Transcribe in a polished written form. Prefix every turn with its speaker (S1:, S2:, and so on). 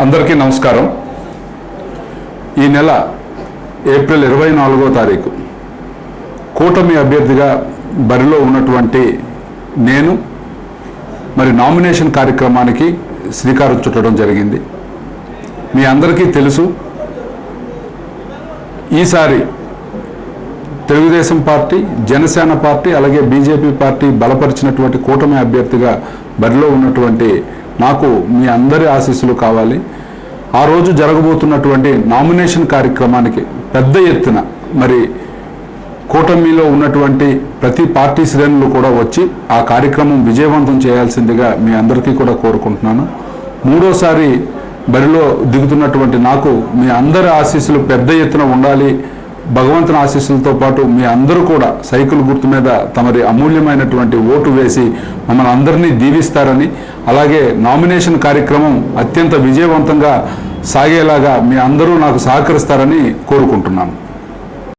S1: అందరికీ నమస్కారం. ఈ నెల ఏప్రిల్ 24వ తారీఖు కూటమి అభ్యర్థిగా బరిలో ఉన్నటువంటి నేను మరి నామినేషన్ కార్యక్రమానికి శ్రీకారం చుట్టడం జరిగింది. మీ అందరికీ తెలుసు, ఈసారి తెలుగుదేశం పార్టీ, జనసేన పార్టీ అలాగే బీజేపీ పార్టీ బలపరిచినటువంటి కూటమి అభ్యర్థిగా బరిలో ఉన్నటువంటి నాకు మీ అందరి ఆశీస్సులు కావాలి. ఆ రోజు జరగబోతున్నటువంటి నామినేషన్ కార్యక్రమానికి పెద్ద ఎత్తున మరి కూటమిలో ఉన్నటువంటి ప్రతి పార్టీ శ్రేణులు కూడా వచ్చి ఆ కార్యక్రమం విజయవంతం చేయాల్సిందిగా మీ అందరికీ కూడా కోరుకుంటున్నాను. మూడోసారి బరిలో దిగుతున్నటువంటి నాకు మీ అందరి ఆశీస్సులు పెద్ద ఎత్తున ఉండాలి. భగవంతుని ఆశీస్సులతో పాటు మీ అందరూ కూడా సైకిల్ గుర్తు మీద తమరి అమూల్యమైనటువంటి ఓటు వేసి మమ్మల్ని అందరినీ దీవిస్తారని, అలాగే నామినేషన్ కార్యక్రమం అత్యంత విజయవంతంగా సాగేలాగా మీ అందరూ నాకు సహకరిస్తారని కోరుకుంటున్నాను.